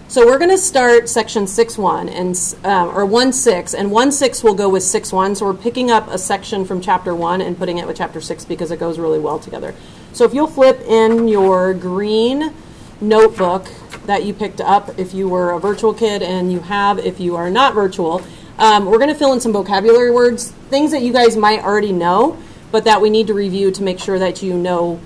So we're going to start section 6.1 and or 1.6, and 1.6 will go with 6.1. So we're picking up a section from chapter 1 and putting it with chapter 6 because it goes really well together. So if you'll flip in your green notebook that you picked up if you were a virtual kid, and you have if you are not virtual, we're going to fill in some vocabulary words, things that you guys might already know, but that we need to review to make sure that you know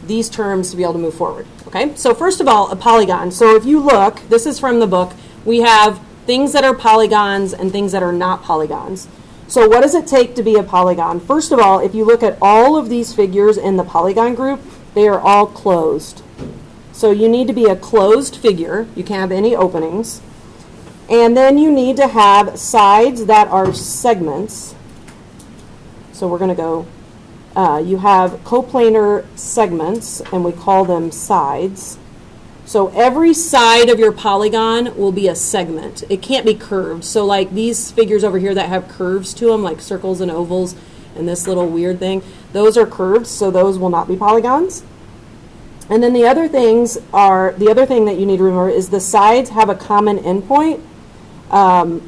these terms to be able to move forward. Okay, so first of all, a polygon. So if you look, this is from the book, we have things that are polygons and things that are not polygons. So what does it take to be a polygon? First of all, if you look at all of these figures in the polygon group, they are all closed. So you need to be a closed figure. You can't have any openings. And then you need to have sides that are segments. So we're going to go, you have coplanar segments, and we call them sides. So every side of your polygon will be a segment. It can't be curved. So like these figures over here that have curves to them, like circles and ovals, and this little weird thing, those are curved, so those will not be polygons. And then the other thing that you need to remember is the sides have a common endpoint. The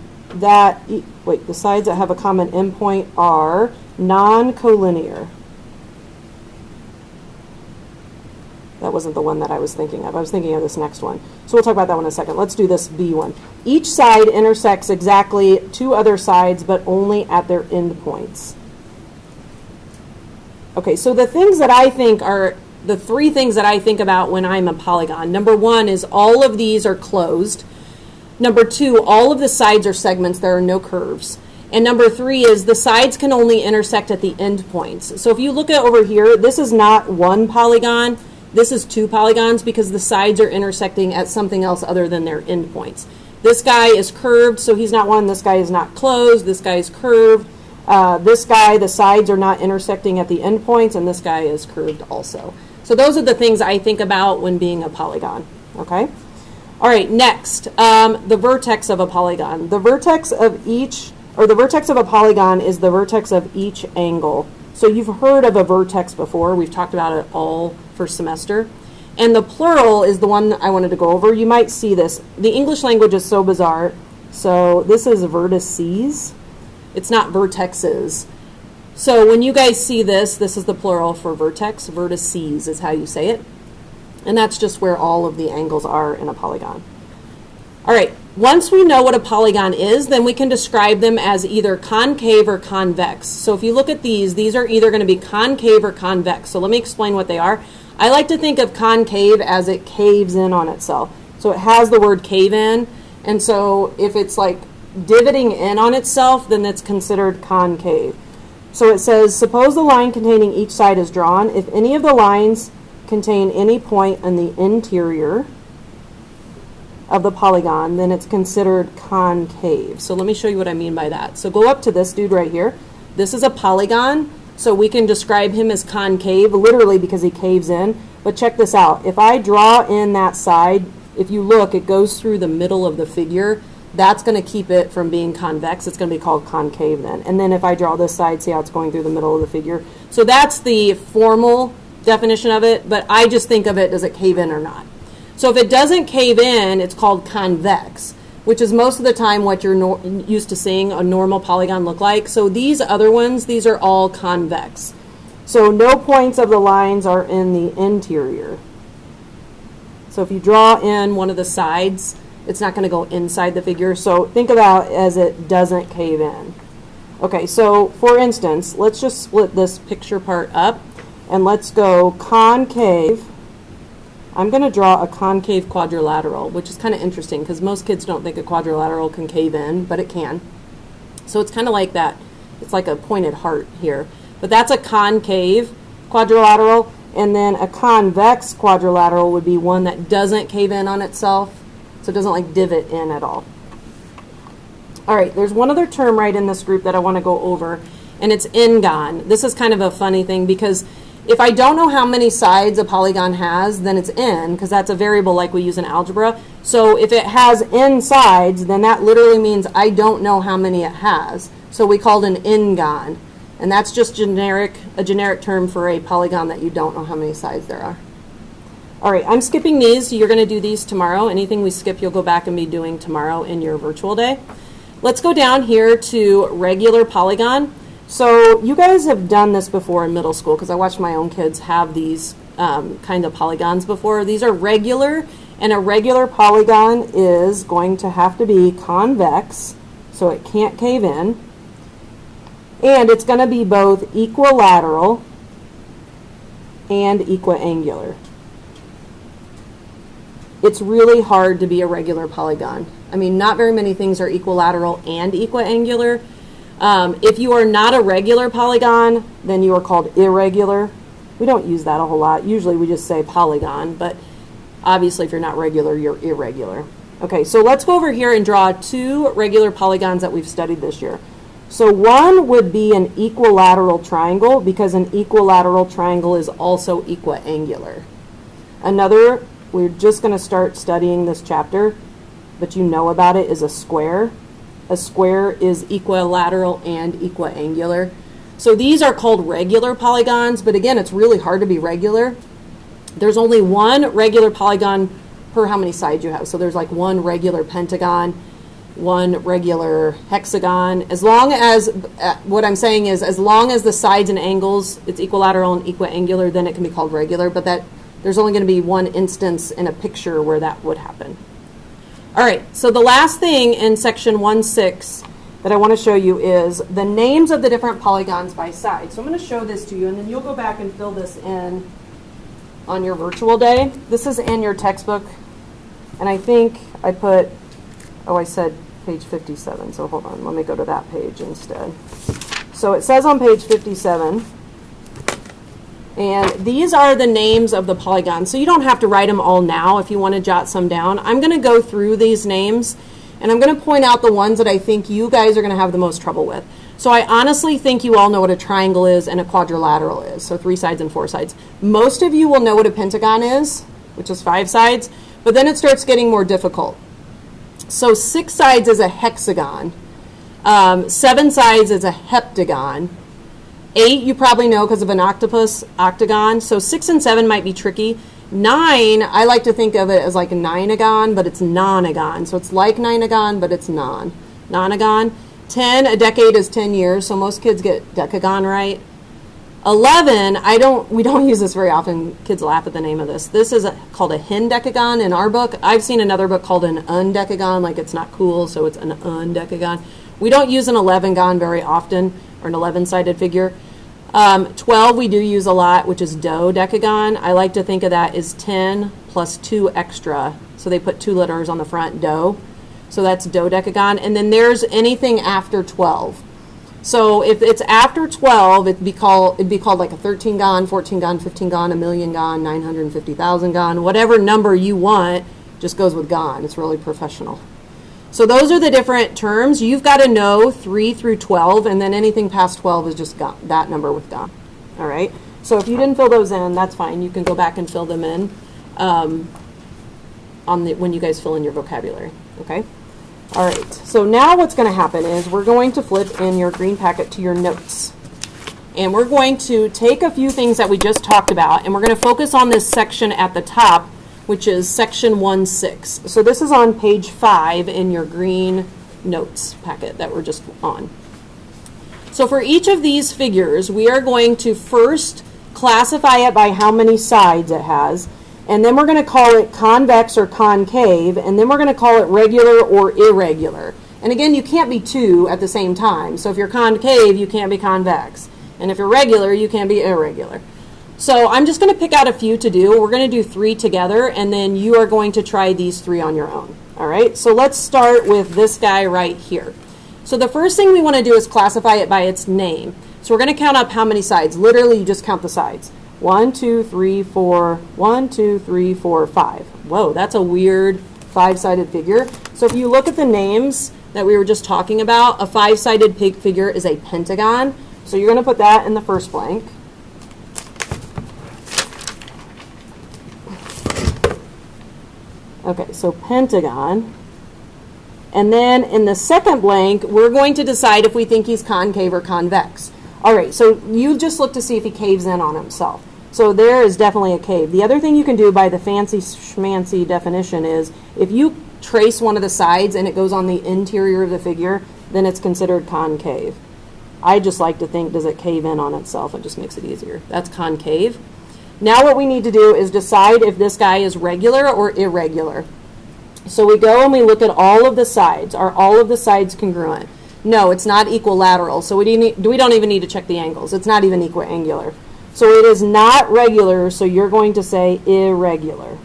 sides that have a common endpoint are non-collinear. That wasn't the one that I was thinking of. I was thinking of this next one. So we'll talk about that one in a second. Let's do this B one. Each side intersects exactly two other sides, but only at their endpoints. Okay, so the things that I think are the three things that I think about when I'm a polygon. Number one is all of these are closed. Number two, all of the sides are segments. There are no curves. And number three is the sides can only intersect at the endpoints. So if you look at over here, this is not one polygon. This is two polygons because the sides are intersecting at something else other than their endpoints. This guy is curved, so he's not one. This guy is not closed. This guy is curved. This guy, the sides are not intersecting at the endpoints, and this guy is curved also. So those are the things I think about when being a polygon. Okay? All right, next, the vertex of a polygon. The vertex of a polygon is the vertex of each angle. So you've heard of a vertex before. We've talked about it all first semester. And the plural is the one that I wanted to go over. You might see this. The English language is so bizarre. So this is vertices. It's not vertexes. So when you guys see this, this is the plural for vertex. Vertices is how you say it. And that's just where all of the angles are in a polygon. All right, once we know what a polygon is, then we can describe them as either concave or convex. So if you look at these are either going to be concave or convex. So let me explain what they are. I like to think of concave as it caves in on itself. So it has the word cave in, and so if it's like divoting in on itself, then it's considered concave. So it says, suppose the line containing each side is drawn. If any of the lines contain any point in the interior of the polygon, then it's considered concave. So let me show you what I mean by that. So go up to this dude right here. This is a polygon, so we can describe him as concave, literally because he caves in. But check this out. If I draw in that side, if you look, it goes through the middle of the figure. That's going to keep it from being convex. It's going to be called concave then. And then if I draw this side, see how it's going through the middle of the figure? So that's the formal definition of it, but I just think of it, does it cave in or not? So if it doesn't cave in, it's called convex, which is most of the time what you're used to seeing a normal polygon look like. So these other ones, these are all convex. So no points of the lines are in the interior. So if you draw in one of the sides, it's not going to go inside the figure. So think about it as it doesn't cave in. Okay, so for instance, let's just split this picture part up, and let's go concave. I'm going to draw a concave quadrilateral, which is kind of interesting because most kids don't think a quadrilateral can cave in, but it can. So it's kind of like that. It's like a pointed heart here. But that's a concave quadrilateral, and then a convex quadrilateral would be one that doesn't cave in on itself, so it doesn't like divot in at all. All right, there's one other term right in this group that I want to go over, and it's n-gon. This is kind of a funny thing because if I don't know how many sides a polygon has, then it's n, because that's a variable like we use in algebra. So if it has n sides, then that literally means I don't know how many it has. So we called an n-gon. And that's just a generic term for a polygon that you don't know how many sides there are. All right, I'm skipping these. So you're going to do these tomorrow. Anything we skip, you'll go back and be doing tomorrow in your virtual day. Let's go down here to regular polygon. So you guys have done this before in middle school because I watched my own kids have these kind of polygons before. These are regular, and a regular polygon is going to have to be convex, so it can't cave in. And it's going to be both equilateral and equiangular. It's really hard to be a regular polygon. I mean, not very many things are equilateral and equiangular. If you are not a regular polygon, then you are called irregular. We don't use that a whole lot. Usually we just say polygon, but obviously if you're not regular, you're irregular. Okay, so let's go over here and draw two regular polygons that we've studied this year. So one would be an equilateral triangle because an equilateral triangle is also equiangular. Another, we're just going to start studying this chapter, but you know about it, is a square. A square is equilateral and equiangular. So these are called regular polygons, but again, it's really hard to be regular. There's only one regular polygon per how many sides you have. So there's like one regular pentagon, one regular hexagon. As long as, what I'm saying is, as long as the sides and angles, it's equilateral and equiangular, then it can be called regular, but that there's only going to be one instance in a picture where that would happen. All right, so the last thing in section 1.6 that I want to show you is the names of the different polygons by side. So I'm going to show this to you, and then you'll go back and fill this in on your virtual day. This is in your textbook, and I think I put, oh, I said page 57, so hold on, let me go to that page instead. So it says on page 57, and these are the names of the polygons. So you don't have to write them all now if you want to jot some down. I'm going to go through these names, and I'm going to point out the ones that I think you guys are going to have the most trouble with. So I honestly think you all know what a triangle is and a quadrilateral is, so 3 sides and 4 sides. Most of you will know what a pentagon is, which is 5 sides, but then it starts getting more difficult. So 6 sides is a hexagon. 7 sides is a heptagon. 8 you probably know because of an octopus, octagon. So 6 and 7 might be tricky. 9, I like to think of it as like a nineagon, but it's nonagon. So it's like nineagon, but it's nonagon. 10, a decade is 10 years, so most kids get decagon right. 11, we don't use this very often. Kids laugh at the name of this. This is called a hendecagon in our book. I've seen another book called an undecagon, like it's not cool, so it's an undecagon. We don't use an 11gon very often, or an 11-sided figure. 12 we do use a lot, which is dodecagon. I like to think of that as 10 plus 2 extra. So they put 2 letters on the front, do. So that's dodecagon. And then there's anything after 12. So if it's after 12, it'd be called like a 13gon, 14gon, 15gon, a million-gon, 950,000-gon. Whatever number you want just goes with gon. It's really professional. So those are the different terms. You've got to know 3 through 12, and then anything past 12 is just gon, that number with gon. All right? So if you didn't fill those in, that's fine. You can go back and fill them in when you guys fill in your vocabulary. Okay? All right. So now what's going to happen is we're going to flip in your green packet to your notes. And we're going to take a few things that we just talked about, and we're going to focus on this section at the top, which is section 1.6. So this is on page 5 in your green notes packet that we're just on. So for each of these figures, we are going to first classify it by how many sides it has, and then we're going to call it convex or concave, and then we're going to call it regular or irregular. And again, you can't be 2 at the same time. So if you're concave, you can't be convex. And if you're regular, you can't be irregular. So I'm just going to pick out a few to do. We're going to do 3 together, and then you are going to try these 3 on your own. All right, so let's start with this guy right here. So the first thing we want to do is classify it by its name. So we're going to count up how many sides. Literally, you just count the sides. 1, 2, 3, 4, 1, 2, 3, 4, 5. Whoa, that's a weird 5-sided figure. So if you look at the names that we were just talking about, a 5-sided figure is a pentagon. So you're going to put that in the first blank. Okay, so pentagon. And then in the second blank, we're going to decide if we think he's concave or convex. All right, so you just look to see if he caves in on himself. So there is definitely a cave. The other thing you can do by the fancy schmancy definition is if you trace one of the sides and it goes on the interior of the figure, then it's considered concave. I just like to think, does it cave in on itself? It just makes it easier. That's concave. Now what we need to do is decide if this guy is regular or irregular. So we go and we look at all of the sides. Are all of the sides congruent? No, it's not equilateral, so we don't even need to check the angles. It's not even equiangular. So it is not regular, so you're going to say irregular.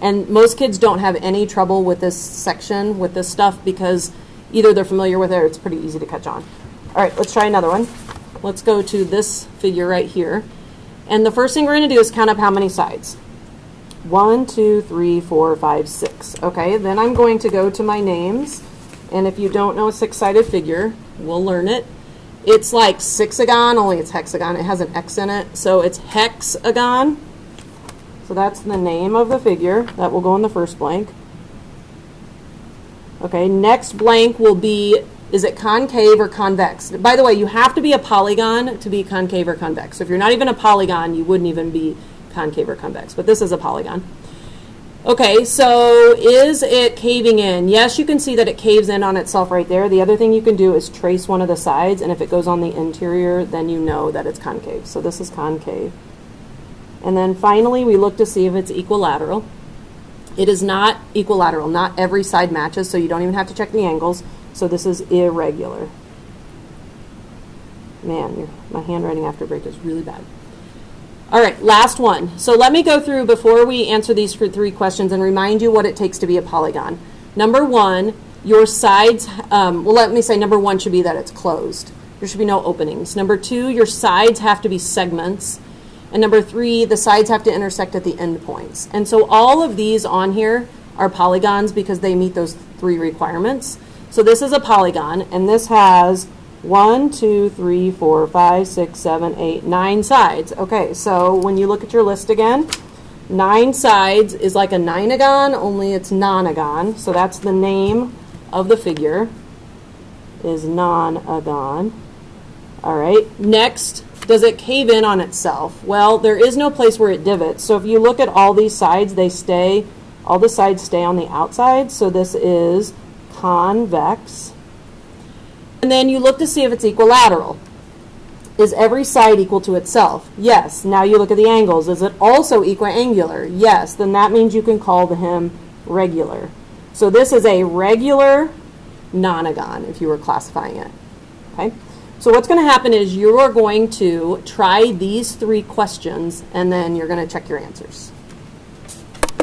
And most kids don't have any trouble with this section, with this stuff, because either they're familiar with it or it's pretty easy to catch on. All right, let's try another one. Let's go to this figure right here. And the first thing we're going to do is count up how many sides. 1, 2, 3, 4, 5, 6. Okay, then I'm going to go to my names. And if you don't know a six-sided figure, we'll learn it. It's like sixagon, only it's hexagon. It has an X in it, so it's hexagon. So that's the name of the figure. That will go in the first blank. Okay, next blank will be, is it concave or convex? By the way, you have to be a polygon to be concave or convex. So if you're not even a polygon, you wouldn't even be concave or convex. But this is a polygon. Okay, so is it caving in? Yes, you can see that it caves in on itself right there. The other thing you can do is trace one of the sides, and if it goes on the interior, then you know that it's concave. So this is concave. And then finally, we look to see if it's equilateral. It is not equilateral. Not every side matches, so you don't even have to check the angles. So this is irregular. Man, my handwriting after break is really bad. All right, last one. So let me go through before we answer these three questions and remind you what it takes to be a polygon. Number one, your sides, well, let me say number one should be that it's closed. There should be no openings. Number two, your sides have to be segments. And number three, the sides have to intersect at the end points. And so all of these on here are polygons because they meet those three requirements. So this is a polygon, and this has 1, 2, 3, 4, 5, 6, 7, 8, 9 sides. Okay, so when you look at your list again, 9 sides is like a ninagon, only it's nonagon. So that's the name of the figure, is nonagon. All right, next, does it cave in on itself? Well, there is no place where it divots. So if you look at all these sides, all the sides stay on the outside. So this is convex. And then you look to see if it's equilateral. Is every side equal to itself? Yes. Now you look at the angles. Is it also equiangular? Yes. Then that means you can call him regular. So this is a regular nonagon if you were classifying it. Okay. So what's going to happen is you are going to try these three questions and then you're going to check your answers.